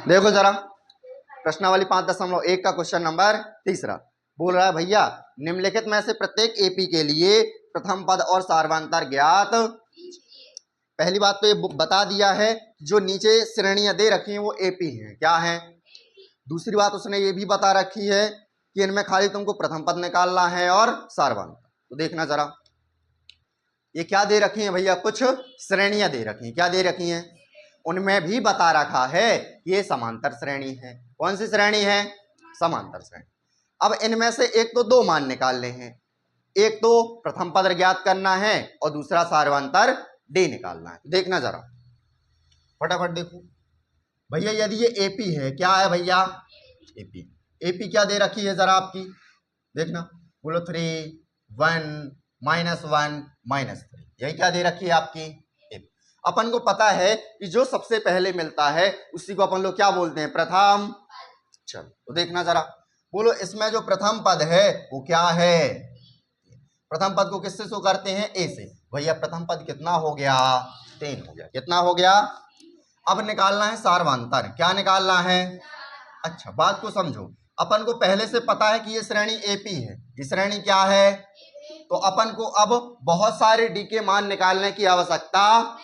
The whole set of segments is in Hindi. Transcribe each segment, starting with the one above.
देखो जरा प्रश्नावली 5.1 का क्वेश्चन नंबर 3 बोल रहा है भैया निम्नलिखित में से प्रत्येक एपी के लिए प्रथम पद और सार्वंतर ज्ञात। पहली बात तो ये बता दिया है जो नीचे श्रेणियां दे रखी हैं वो एपी हैं, क्या है। दूसरी बात उसने ये भी बता रखी है कि इनमें खाली तुमको प्रथम पद निकालना है और सार्वंतर। तो देखना जरा ये क्या दे रखी हैं भैया, कुछ श्रेणियां दे रखी हैं। क्या दे रखी हैं, उनमें भी बता रखा है ये समांतर श्रेणी है। कौन सी श्रेणी है, समांतर श्रेणी। अब इनमें से एक तो दो मान निकालने हैं, एक तो प्रथम पद ज्ञात करना है और दूसरा सार्वंतर डी निकालना है। देखना जरा फटाफट देखो भैया, यदि ये एपी है, क्या है भैया एपी। एपी क्या दे रखी है जरा आपकी देखना, बोलो 3 1 -1 -3, यही क्या दे रखी है आपकी। अपन को पता है कि जो सबसे पहले मिलता है उसी को अपन लोग क्या बोलते हैं, प्रथम। चलो तो देखना जरा, बोलो इसमें जो प्रथम पद है वो क्या है। प्रथम पद को किससे शो करते हैं, ए से। भैया प्रथम पद कितना हो गया, 3 हो गया। कितना हो गया। अब निकालना है सार्वंतर। क्या निकालना है। अच्छा बात को समझो, अपन को पहले से पता है कि ये श्रेणी एपी है, ये श्रेणी क्या है। तो अपन को अब बहुत सारे डी के मान निकालने की आवश्यकता,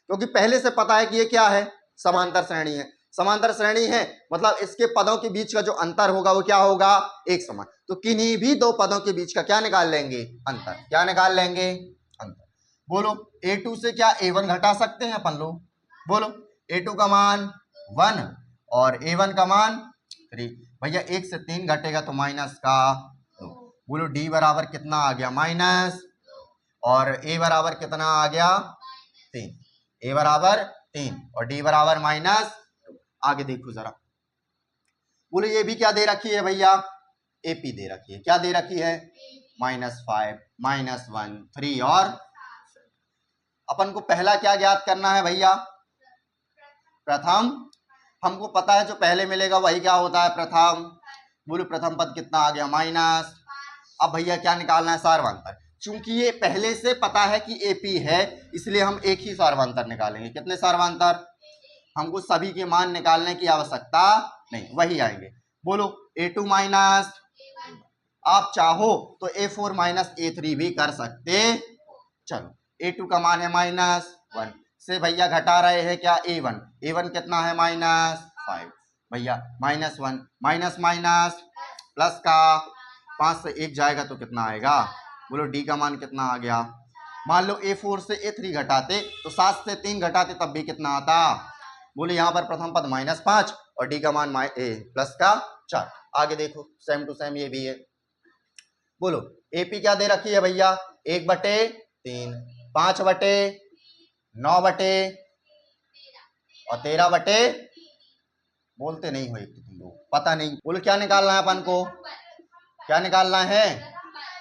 क्योंकि पहले से पता है कि ये क्या है, समांतर श्रेणी है। समांतर श्रेणी है मतलब इसके पदों के बीच का जो अंतर होगा वो क्या होगा, एक समान। तो किन्हीं भी दो पदों के बीच का क्या निकाल लेंगे, अंतर। क्या निकाल लेंगे, अंतर। बोलो a2 से क्या a1 घटा सकते हैं अपन लोग। बोलो a2 का मान 1 और a1 का मान 3। भैया 1 से 3 घटेगा तो माइनस का 2। बोलो d बराबर कितना आ गया, माइनस, और a बराबर कितना आ गया 3। a बराबर 3 और d बराबर माइनस। आगे देखो जरा, बोले ये भी क्या दे रखी है भैया, एपी दे रखी है। क्या दे रखी है, -5 -1 3 और अपन को पहला क्या ज्ञात करना है भैया, प्रथम। हमको पता है जो पहले मिलेगा वही क्या होता है, प्रथम। बोलो प्रथम पद कितना आ गया, माइनस। अब भैया क्या निकालना है, सार्वंतर। चूंकि ये पहले से पता है कि एपी है इसलिए हम एक ही सार्वंतर निकालेंगे। कितने सार्वंतर, हमको सभी के मान निकालने की आवश्यकता नहीं, वही आएंगे। बोलो a2 माइनस, आप चाहो तो a4 माइनस a3 भी कर सकते। चलो a2 का मान है -1 से भैया घटा रहे हैं क्या, a1। a1 कितना है, -5। भैया -1 माइनस माइनस प्लस का 5 से 1 जाएगा तो कितना आएगा। बोलो d का मान कितना आ गया। मान लो a4 से a3 घटाते तो 7 से 3 घटाते तब भी कितना आता। बोले यहाँ पर प्रथम पद -5 और डी का मान प्लस का 4। आगे देखो सेम टू सेम ये भी है। बोलो एपी क्या दे रखी है भैया, 1/3 5/9 और 13 बोलते नहीं हो एक तो तुम लोग, पता नहीं। बोलो क्या निकालना है अपन को, क्या निकालना है,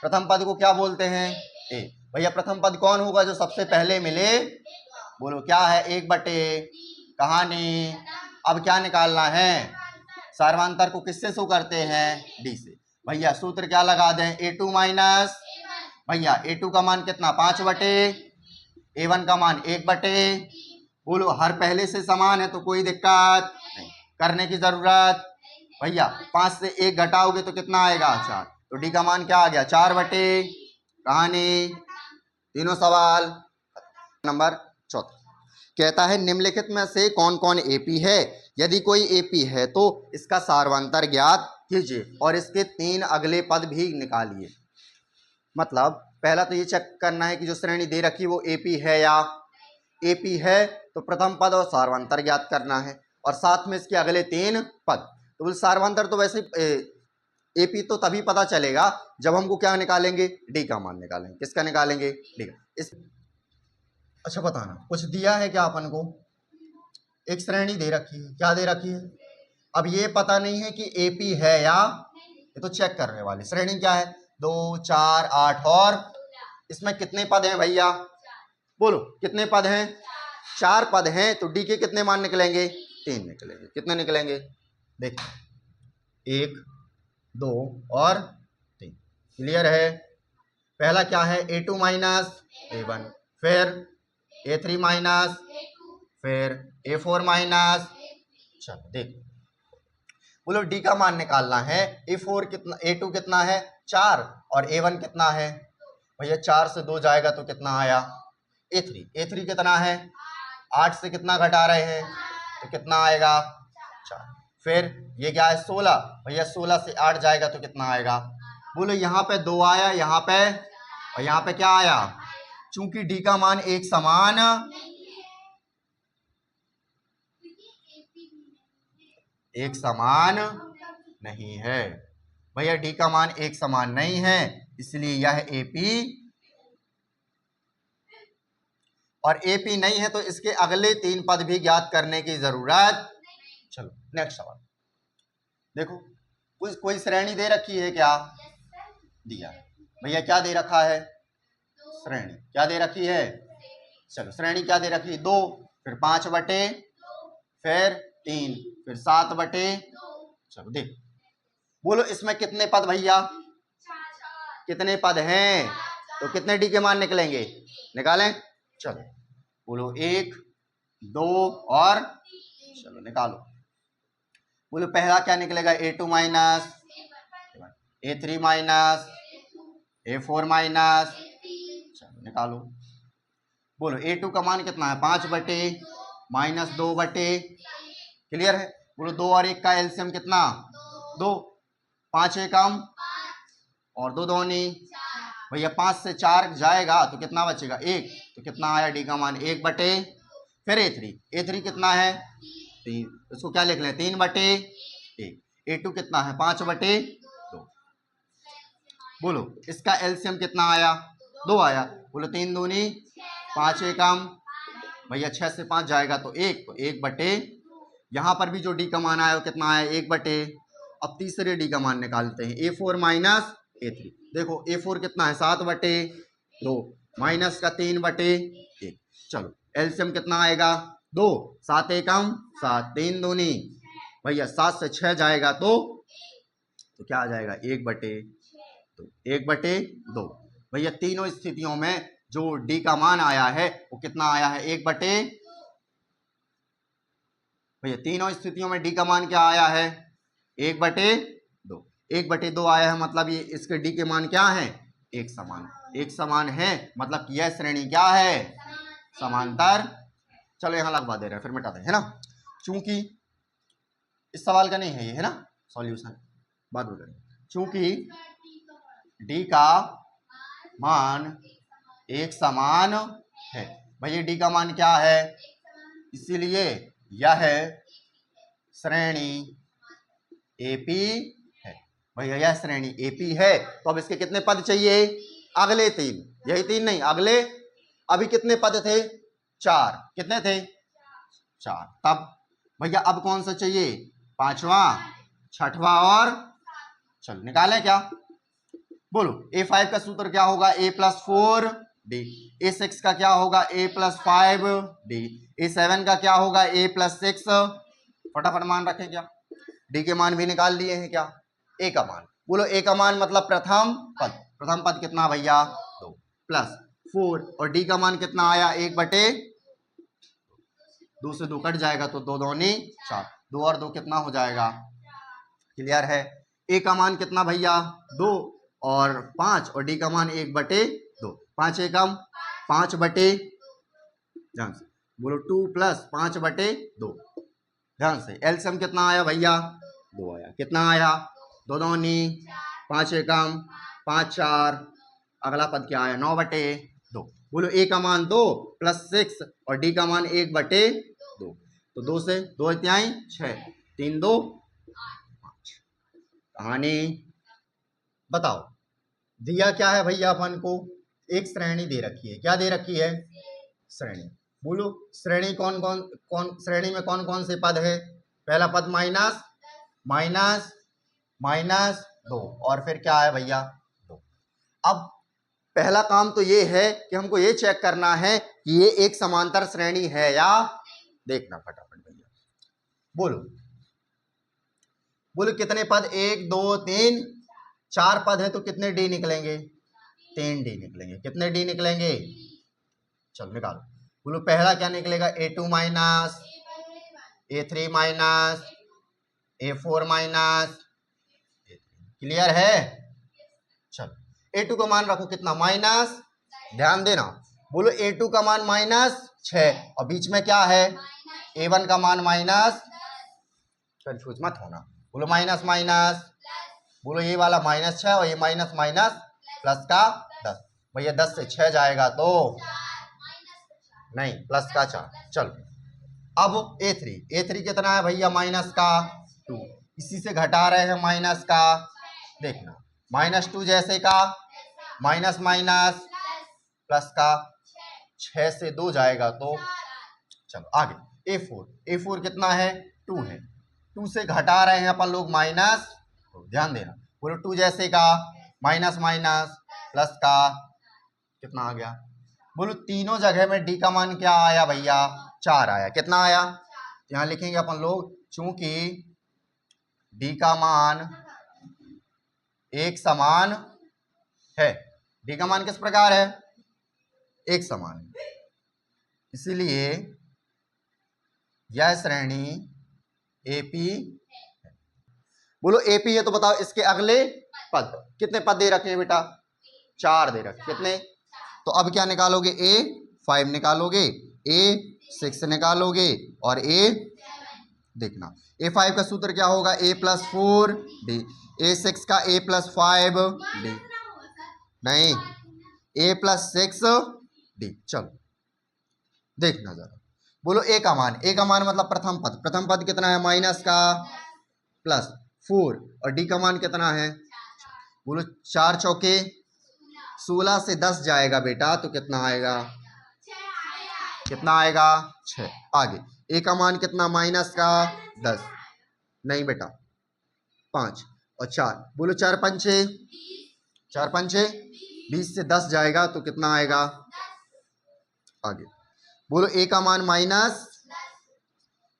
प्रथम पद को क्या बोलते हैं, ए। भैया प्रथम पद कौन होगा, जो सबसे पहले मिले। बोलो क्या है, 1/, कहानी। अब क्या निकालना है, सार्वंतर को किससे शो करते हैं, डी से। भैया सूत्र क्या लगा दें, a2 माइनस, भैया a2 का मान कितना 5/, a1 का मान 1/। बोलो हर पहले से समान है तो कोई दिक्कत नहीं, करने की जरूरत। भैया 5 से 1 घटाओगे तो कितना आएगा, 4। तो डी का मान क्या आ गया, 4/। कहानी, तीनों सवाल। नंबर 4 कहता है निम्नलिखित में से कौन कौन एपी है। यदि कोई एपी है तो इसका सार्वंतर ज्ञात कीजिए और इसके 3 अगले पद भी निकालिए। मतलब पहला तो ये चेक करना है कि जो श्रेणी दे रखी वो एपी है या, एपी है तो प्रथम पद और सार्वंतर ज्ञात करना है और साथ में इसके अगले 3 पद। तो सार्वंतर तो वैसे एपी तो तभी पता चलेगा जब हमको क्या निकालेंगे, डी का मान निकालेंगे। किसका निकालेंगे, डी का। इस अच्छा बताना कुछ दिया है क्या अपन को, एक श्रेणी दे रखी है। क्या दे रखी है, अब ये पता नहीं है कि एपी है या, ये तो चेक करने वाली। श्रेणी क्या है, 2 4 8 और इसमें कितने पद हैं भैया, बोलो कितने पद हैं, 4 पद हैं। तो डी के कितने मान निकलेंगे, 3 निकलेंगे। कितने निकलेंगे, देखो 1 2 और 3। क्लियर है। पहला क्या है, a2 माइनस a1, फिर a3 माइनस, फिर a4 माइनस। चलो देख, बोलो डी का मान निकालना है। A4 कितना, A2 कितना है 4 और A1 कितना है भैया 4 से 2 जाएगा तो कितना आया A3 कितना है 8 से कितना घटा रहे हैं तो कितना आएगा 4। फिर ये क्या है 16 भैया 16 से 8 जाएगा तो कितना आएगा। बोलो यहाँ पे 2 आया, यहाँ पे और यहाँ पे क्या आया। चूंकि डी का मान एक समान नहीं है भैया, डी का मान एक समान नहीं है, इसलिए यह एपी और एपी नहीं है तो इसके अगले 3 पद भी ज्ञात करने की जरूरत। चलो नेक्स्ट सवाल देखो, कोई श्रेणी दे रखी है क्या, दिया भैया क्या दे रखा है, श्रेणी क्या दे रखी है। चलो श्रेणी क्या दे रखी है 2, फिर 5 बटे, फिर 3, फिर 7 बटे। चलो देख, बोलो इसमें कितने पद भैया, कितने पद हैं, तो कितने डी के मान निकलेंगे, निकालें। चलो बोलो 1 2 और चलो निकालो। बोलो पहला क्या निकलेगा A2 minus A3 minus A4 minus, चलो निकालो। बोलो A2 का मान कितना है 5 बटे माइनस 2 बटे, क्लियर है। बोलो 2 और 1 का एलसीएम कितना 2, 5 एकम और 2 दूनी भैया 5 से 4 जाएगा तो कितना बचेगा 1, तो कितना आया डी का मान 1 बटे। फिर A3 कितना है 3, इसको क्या लिख लें 3 बटे 1। A2 कितना है 5 बटे 2। बोलो इसका एलसीएम कितना आया 2 आया। बोलो 3 दूनी 5 एकम भैया 6 से 5 जाएगा तो 1, तो 1 बटे। यहाँ पर भी जो डी का मान आया वो कितना आया 1 बटे। अब तीसरे डी का मान निकालते हैं A4 माइनस A3। देखो A4 कितना है 7 बटे 2 माइनस का 3 बटे 1। चलो एलसीएम कितना आएगा 2, 7 एकम 7, 3 दूनी भैया 7 से 6 जाएगा तो क्या आ जाएगा 1 बटे 2, 1 बटे 2। भैया तीनों स्थितियों में जो डी का मान आया है वो कितना आया है 1 बटे। भैया तीनों स्थितियों में डी का मान क्या आया है 1 बटे 2। 1 बटे 2 आया है, मतलब ये इसके डी के मान क्या है एक समान है, मतलब यह श्रेणी क्या है समांतर। चलो यहाँ लगवा दे रहे हैं फिर मिटा दें, है ना, चूंकि इस सवाल का नहीं है ये, है ना सॉल्यूशन बाद में करें। चूंकि डी का मान एक समान है, भैया डी का मान क्या है, इसीलिए यह श्रेणी एपी है। भैया यह श्रेणी एपी है, तो अब इसके कितने पद चाहिए, अगले 3, यही 3 नहीं अगले, अभी कितने पद थे 4, कितने थे 4। तब भैया अब कौन सा चाहिए 5वां 6वां और चलो निकालें क्या। बोलो A5 का सूत्र क्या होगा A+4D, A6 का क्या होगा A+5D, A7 का क्या होगा A+6। फटाफट मान रखें क्या, डी के मान भी निकाल लिए हैं क्या, ए का मान। बोलो ए का मान मतलब प्रथम पद कितना भैया 2 प्लस 4 और डी का मान कितना आया 1 बटे 2 से 2 कट जाएगा तो 2 दूनी 4, 2 और 2 कितना हो जाएगा, क्लियर है। ए का मान कितना भैया 2 और 5 और डी का मान 1 बटे 2, 5 एकम 5 बटे, ध्यान से बोलो 2 प्लस 5 बटे 2, ध्यान से। एलसीएम कितना आया भैया 2 आया, कितना आया 2 दूनी 5 एकम 5 4, अगला पद क्या आया 9 बटे 2। बोलो ए का मान 2 प्लस 6 और डी का मान 1 बटे 2, तो 2 से 2 इत्याई 6, 3 2 5। कहानी बताओ, दिया क्या है भैया अपन को, एक श्रेणी दे रखी है, क्या दे रखी है श्रेणी। बोलो श्रेणी कौन श्रेणी में कौन कौन से पद है, पहला पद माइनस माइनस माइनस 2 और फिर क्या है भैया 2। अब पहला काम तो ये है कि हमको ये चेक करना है कि ये एक समांतर श्रेणी है या, देखना फटाफट भैया। बोलो कितने पद 1 2 3 4 पद है तो कितने डी निकलेंगे 3 डी निकलेंगे, कितने डी निकलेंगे, चलो निकालो। बोलो पहला क्या निकलेगा A2 minus A3 minus A4 minus, clear है। चलो A2 का मान रखो कितना, माइनस, ध्यान देना, बोलो A2 का मान -6 और बीच में क्या है, A1 का मान माइनस, कंफ्यूज मत होना, बोलो माइनस माइनस, बोलो ये वाला -6 और ये माइनस माइनस प्लस का 10, भैया 10 से 6 जाएगा तो नहीं, प्लस का 4। चलो अब A3 कितना है भैया, माइनस का 2, इसी से घटा रहे हैं माइनस का, देखना -2 जैसे का माइनस माइनस प्लस का 6 से 2 जाएगा तो, चलो आगे A4 कितना है, 2 है, 2 से घटा रहे हैं अपन लोग माइनस, ध्यान देना, बोलो 2 जैसे का माइनस माइनस प्लस का कितना आ गया, बोलो तीनों जगह में डी का मान क्या आया भैया, 4 आया, कितना आया, यहाँ लिखेंगे अपन लोग, चूंकि डी का मान एक समान है, डी का मान किस प्रकार है, एक समान है, इसीलिए यह श्रेणी एपी, बोलो एपी है तो बताओ इसके अगले पद, कितने पद दे रखे हैं बेटा, 4 दे रखे, कितने, तो अब क्या निकालोगे, A5 निकालोगे, A6 निकालोगे और देखना A5 का सूत्र क्या होगा, A+4 D, A6 का A+5 D, नहीं A+6 D। चलो देखना जरा, बोलो A का मान मतलब प्रथम पद कितना है, माइनस का +4 और D का मान कितना है, बोलो 4 चौके 16 से 10 जाएगा बेटा तो कितना आएगा, कितना आएगा 6। आगे A का मान कितना, माइनस का 10, नहीं बेटा 5 और 4, बोलो 4 पंचे 20 से 10 जाएगा तो कितना आएगा, आगे बोलो A का मान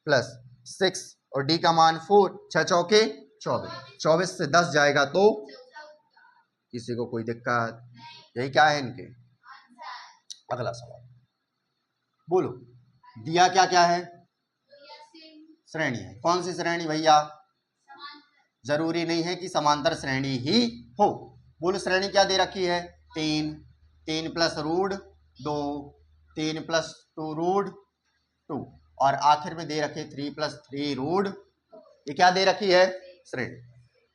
-+6 और D का मान 4, 6 चौके 24 से 10 जाएगा तो, किसी को कोई दिक्कत, यही क्या है इनके। अगला सवाल बोलो, दिया क्या क्या है, श्रेणी है, कौन सी श्रेणी भैया, जरूरी नहीं है कि समांतर श्रेणी ही हो, बोलो श्रेणी क्या दे रखी है, 3 प्लस रूट 2, 3 प्लस 2 रूट 2 और आखिर में दे रखे 3 प्लस 3 रूट, ये क्या दे रखी है, श्रेणी।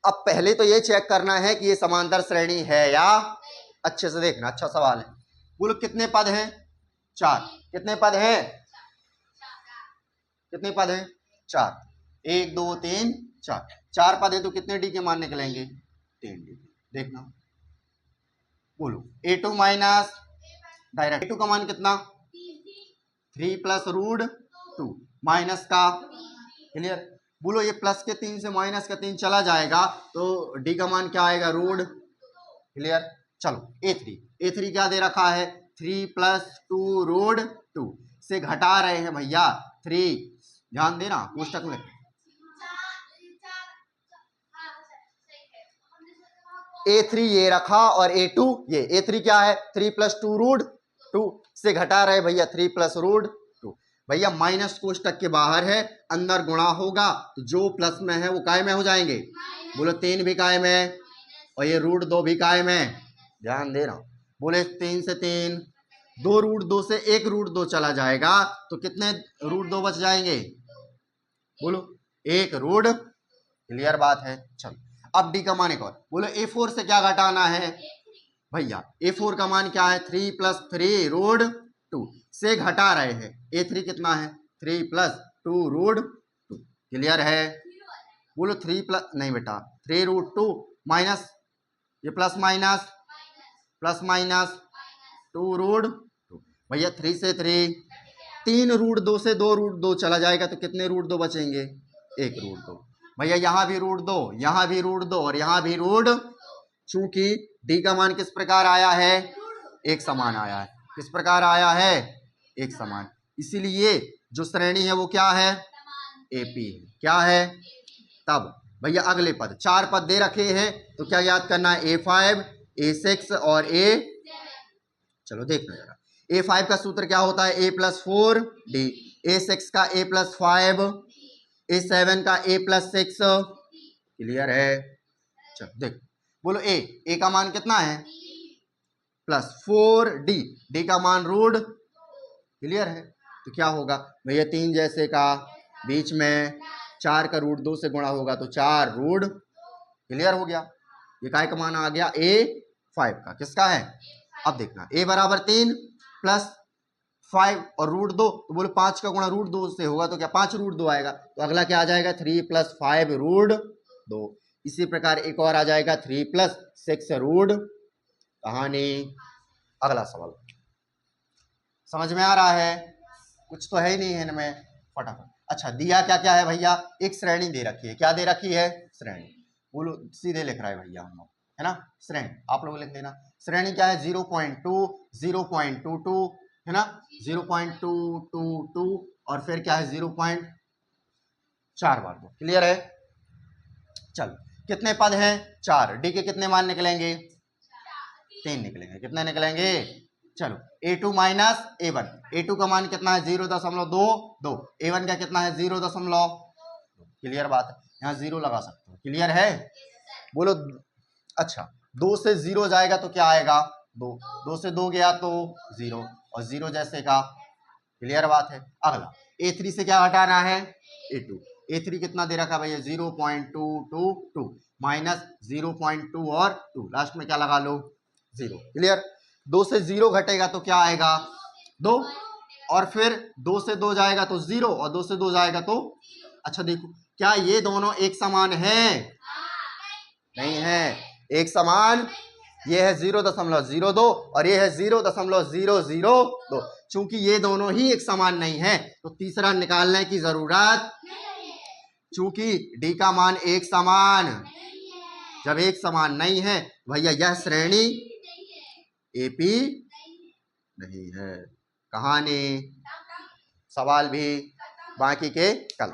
अब पहले तो ये चेक करना है कि ये समांतर श्रेणी है या, अच्छे से देखना, अच्छा सवाल है, बोलो कितने पद हैं, 4, कितने पद हैं, 4, 1 2 3 4 पद है तो कितने डी के मान निकलेंगे, 3 डी। देखना बोलो A2 माइनस, डायरेक्ट A2 का मान कितना, 3 प्लस रूट 2 माइनस का, क्लियर, बोलो ये प्लस के 3 से माइनस का 3 चला जाएगा तो डी का मान क्या आएगा, रूट, क्लियर। चलो A3 क्या दे रखा है, 3 प्लस 2 रूट 2 से घटा रहे हैं भैया 3, ध्यान देना पुस्तक में, A3 ये रखा और A2 ये, A3 क्या है, 3 प्लस 2 रूट 2 से घटा रहे भैया 3 प्लस रूट 2, भैया माइनस कोष्टक के बाहर है, अंदर गुणा होगा तो जो प्लस में है वो काय में हो जाएंगे, बोलो 3 भी काय में और ये रूट 2 भी काय में, ध्यान देना, बोले 3 से 3, 2 रूट 2 से 1 रूट 2 चला जाएगा तो कितने रूट 2 बच जाएंगे, बोलो 1 रूट, क्लियर बात है। चलो अब डी का मान एक और, बोलो A4 से क्या घटाना है भैया, A4 का मान क्या है, 3 प्लस 3 रूट 2 से घटा रहे हैं, A3 कितना है, 3 प्लस 2 रूट 2, क्लियर है, बोलो 3 प्लस, नहीं बेटा 3 रूट 2 माइनस, ये प्लस माइनस 2 रूट 2, भैया 3 से 3 रूट 2 से 2 रूट 2 चला जाएगा तो कितने रूट 2 बचेंगे, 1 रूट 2, भैया यहाँ भी रूट 2, यहाँ भी रूट 2 और यहाँ भी रूट, चूंकि डी का मान किस प्रकार आया है, एक समान आया है, किस प्रकार आया है, एक समान, इसीलिए जो श्रेणी है वो क्या है, एपी, क्या है। तब भैया अगले पद, 4 पद दे रखे हैं तो क्या याद करना है, A5 A6 और चलो देखना जरा, A5 का सूत्र क्या होता है, A+4 D, A6 का A+5 A7 का A+6 क्लियर है। चल देख, बोलो ए का मान कितना है +4, डी का मान √, क्लियर है। तो क्या होगा भैया 3 जैसे का बीच में 4 का √2 से गुणा होगा तो 4 √, क्लियर हो गया। ये काय का मान आ गया A5 का, किसका है। अब देखना A बराबर 3 + 5 और √2, तो बोलो 5 का गुणा √2 से होगा तो क्या 5 √2 आएगा। तो अगला क्या आ जाएगा 3 + 5 √2। इसी प्रकार एक और आ जाएगा 3 + 6 √। कहानी अगला सवाल समझ में आ रहा है, कुछ तो है ही नहीं है इनमें, फटाफट। अच्छा दिया क्या क्या है भैया, एक श्रेणी दे रखी है, क्या दे रखी है श्रेणी, बोलो सीधे लिख रहा है भैया हम लोग, है ना। श्रेणी आप लोग लिख देना, श्रेणी क्या है 0.2, 0.22, है ना, 0.222 और फिर क्या है 0.4 बार दो, क्लियर है। चल कितने पद हैं 4, डी के कितने मान निकलेंगे 3 निकलेंगे, कितने निकलेंगे। चलो A2 माइनस A1, A2 का मान कितना है 0.22, A1 का कितना है 0.2, क्लियर बात है, यहाँ 0 लगा सकते हो, क्लियर है। बोलो अच्छा 2 से 0 जाएगा तो क्या आएगा 2, 2 से 2 गया तो 0 और 0 जैसे का, क्लियर बात है। अगला A3 से क्या हटाना है A2, A3 कितना दे रखा भैया 0.222 माइनस 0.2 और 2, लास्ट में क्या लगा लो 0, क्लियर। 2 से 0 घटेगा तो क्या आएगा 2 और फिर 2 से 2 जाएगा तो 0 और 2 से 2 जाएगा तो, अच्छा देखो क्या ये दोनों एक समान है, नहीं है, एक समान, ये है 0.02 और ये है 0.002, चूंकि ये दोनों ही एक समान नहीं है तो तीसरा निकालने की जरूरत, चूंकि डी का मान एक समान, जब एक समान नहीं है भैया यह श्रेणी एपी नहीं है। कहानी सवाल भी बाकी के कल।